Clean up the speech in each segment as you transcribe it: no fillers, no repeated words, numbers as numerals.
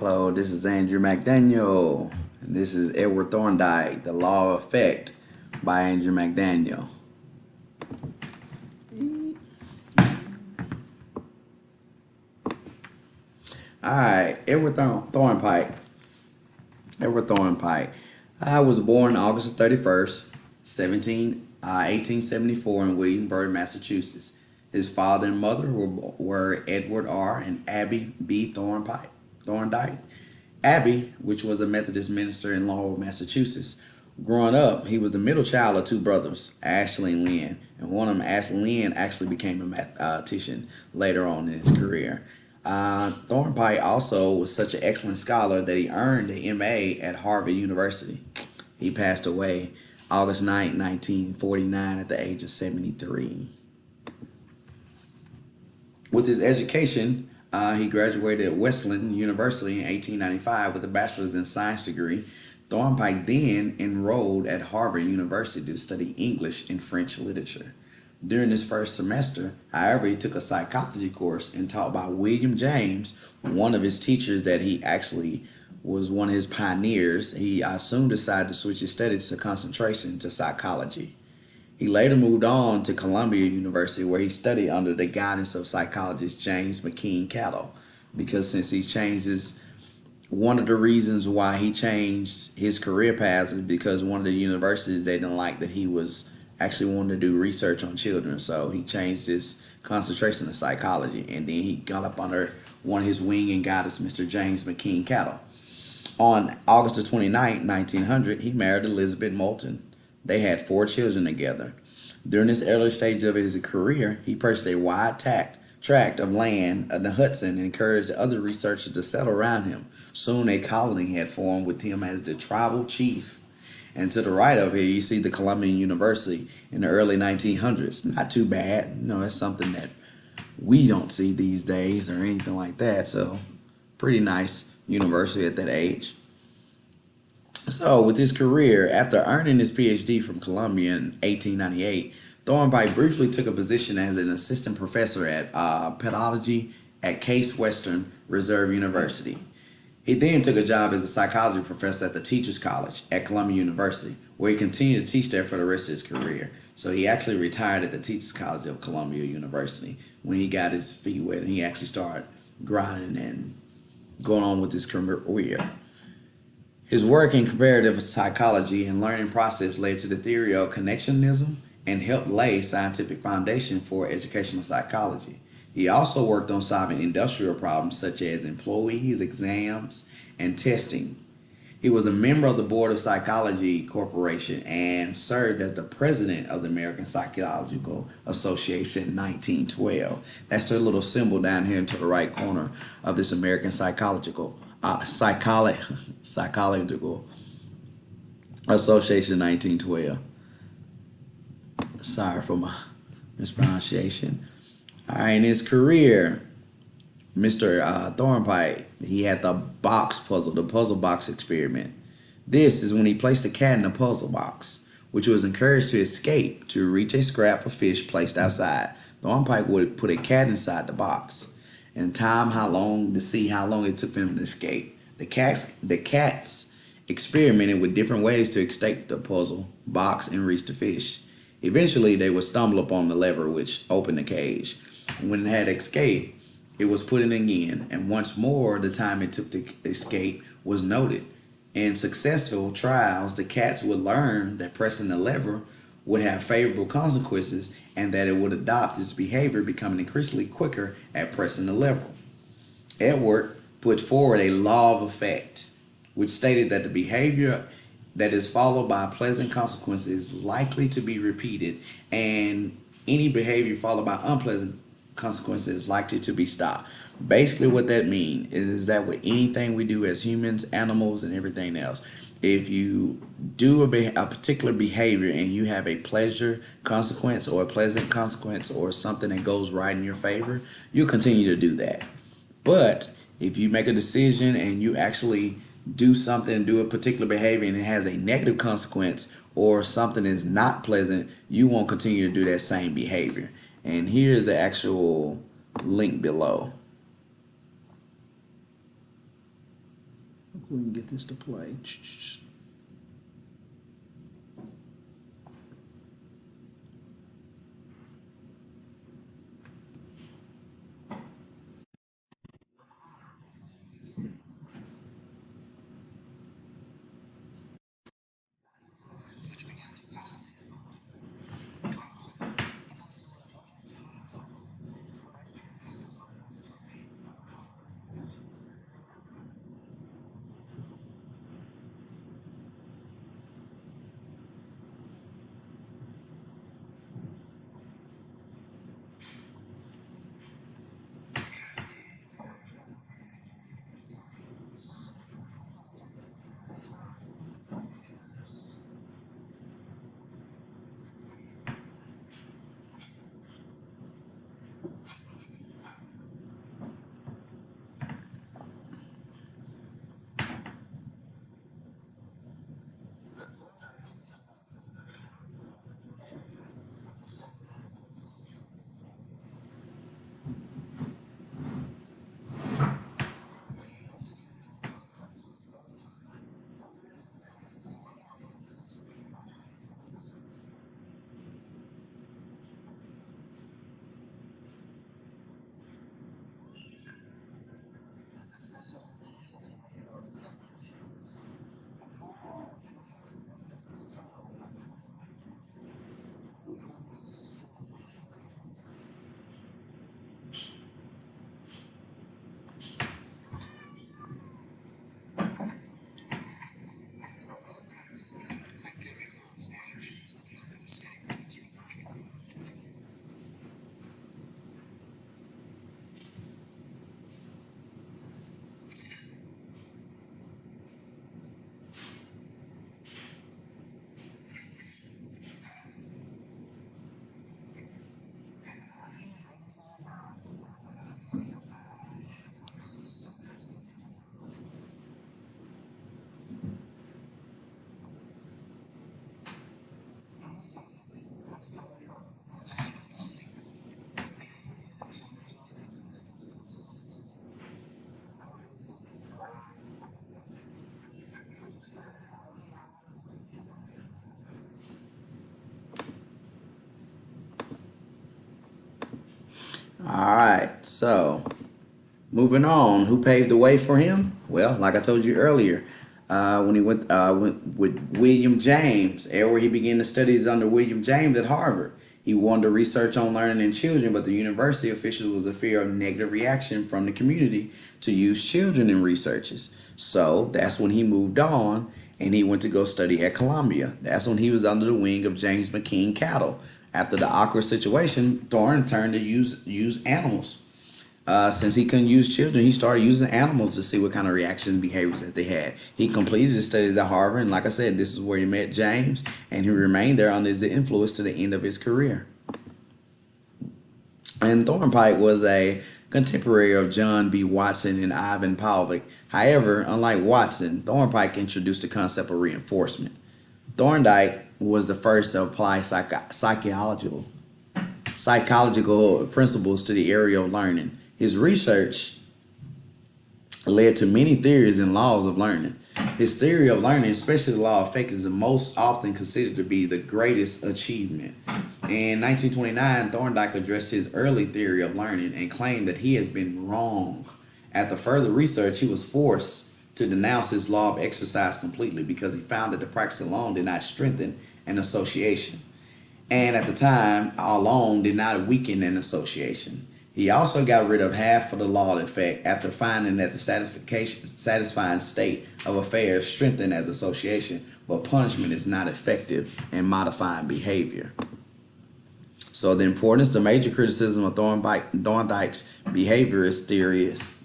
Hello, this is Andrew McDaniel, and this is Edward Thorndike, The Law of Effect by Andrew McDaniel. Alright, Edward Thorndike. I was born August 31st, 1874 in Williamsburg, Massachusetts. His father and mother were Edward R. and Abby B. Thorndike. Abby, which was a Methodist minister in Lowell, Massachusetts. Growing up, he was the middle child of two brothers, Ashley and Lynn, and one of them, Lynn, actually became a mathematician later on in his career. Thorndike also was such an excellent scholar that he earned an MA at Harvard University. He passed away August 9, 1949 at the age of 73. With his education, he graduated at Wesleyan University in 1895 with a bachelor's in science degree. Thorndike then enrolled at Harvard University to study English and French literature. During his first semester, however, he took a psychology course and taught by William James, one of his teachers that he actually was one of his pioneers. He soon decided to switch his studies to concentration to psychology. He later moved on to Columbia University, where he studied under the guidance of psychologist James McKean Cattle, because since he changed one of the reasons why he changed his career paths is because one of the universities, they didn't like that he was actually wanting to do research on children. So he changed his concentration to psychology, and then he got up under one of his wing and guidance, Mr. James McKean Cattle. On August 29, 1900, he married Elizabeth Moulton. They had 4 children together. During this early stage of his career, he purchased a wide tract of land in the Hudson and encouraged other researchers to settle around him. Soon a colony had formed with him as the tribal chief. And to the right of here, you see the Columbia University in the early 1900s. Not too bad. It's something that we don't see these days or anything like that. So, pretty nice university at that age. So, with his career, after earning his PhD from Columbia in 1898, Thorndike briefly took a position as an assistant professor at pedagogy at Case Western Reserve University. He then took a job as a psychology professor at the Teachers College at Columbia University, where he continued to teach there for the rest of his career. So he actually retired at the Teachers College of Columbia University when he got his feet wet and he actually started grinding and going on with his career. His work in comparative psychology and learning process led to the theory of connectionism and helped lay scientific foundation for educational psychology. He also worked on solving industrial problems such as employees, exams, and testing. He was a member of the Board of Psychology Corporation and served as the president of the American Psychological Association in 1912. That's the little symbol down here to the right corner of this American Psychological Association 1912. Sorry for my mispronunciation. All right, in his career, Mr. Thorndike, he had the puzzle box experiment. This is when he placed a cat in a puzzle box, which was encouraged to escape to reach a scrap of fish placed outside. Thorndike would put a cat inside the box and time to see how long it took for him to escape. The cats experimented with different ways to escape the puzzle box and reach the fish. Eventually, they would stumble upon the lever which opened the cage. When it had escaped, it was put in again, and once more the time it took to escape was noted. In successful trials, the cats would learn that pressing the lever would have favorable consequences and that it would adopt this behavior, becoming increasingly quicker at pressing the lever. Edward put forward a law of effect, which stated that the behavior that is followed by pleasant consequences is likely to be repeated, and any behavior followed by unpleasant consequences is likely to be stopped. Basically what that means is that with anything we do as humans, animals, and everything else, if you do a particular behavior and you have a pleasure consequence or a pleasant consequence or something that goes right in your favor, you'll continue to do that. But if you make a decision and you actually do something, do a particular behavior, and it has a negative consequence or something is not pleasant, you won't continue to do that same behavior. And here's the actual link below. We can get this to play. All right, so moving on, who paved the way for him? Well, like I told you earlier, when he went with William James, where he began the studies under William James at Harvard. He wanted to research on learning in children, but the university officials was a fear of negative reaction from the community to use children in researches. So that's when he moved on and he went to go study at Columbia. That's when he was under the wing of James McKean Cattle. After the awkward situation, Thorne turned to use animals. Since he couldn't use children, he started using animals to see what kind of reactions and behaviors that they had. He completed his studies at Harvard, and like I said, this is where he met James, and he remained there under his influence to the end of his career. And Thorndike was a contemporary of John B. Watson and Ivan Pavlik. However, unlike Watson, Thorndike introduced the concept of reinforcement. Thorndike was the first to apply psychological principles to the area of learning. His research led to many theories and laws of learning. His theory of learning, especially the law of effect, is the most often considered to be the greatest achievement. In 1929, Thorndike addressed his early theory of learning and claimed that he has been wrong. After further research, he was forced to denounce his law of exercise completely because he found that the practice alone did not strengthen an association, and at the time alone did not weaken an association. He also got rid of half of the law of effect after finding that the satisfying state of affairs strengthened as association, but punishment is not effective in modifying behavior. So the importance, the major criticism of Thorndike's behaviorist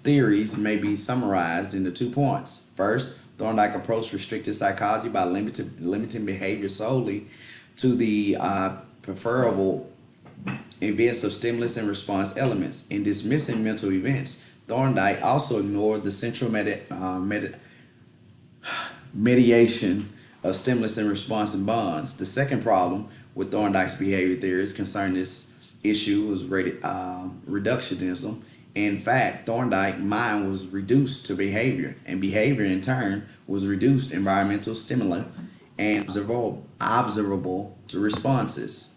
theories may be summarized into 2 points. First, Thorndike approached restricted psychology by limiting behavior solely to the preferable events of stimulus and response elements. In dismissing mental events, Thorndike also ignored the central mediation of stimulus and response and bonds. The second problem with Thorndike's behavior theories concerning this issue was reductionism. In fact, Thorndike mind was reduced to behavior, and behavior in turn was reduced environmental stimuli and observable to responses.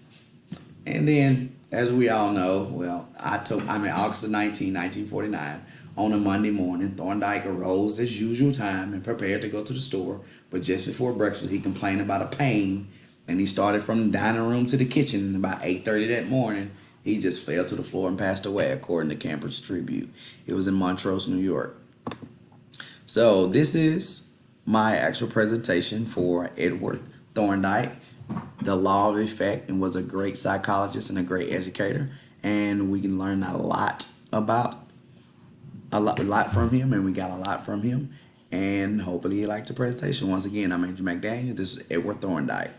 And then, as we all know, well, August 19, 1949, on a Monday morning, Thorndike arose as usual time and prepared to go to the store. But just before breakfast, he complained about a pain, and he started from the dining room to the kitchen. And about 8:30 that morning, he just fell to the floor and passed away, according to Campers Tribute. It was in Montrose, New York. So this is my actual presentation for Edward Thorndike, the law of effect, and was a great psychologist and a great educator. And we can learn a lot from him, and we got a lot from him. And hopefully you liked the presentation. Once again, I'm Andrew McDaniel. This is Edward Thorndike.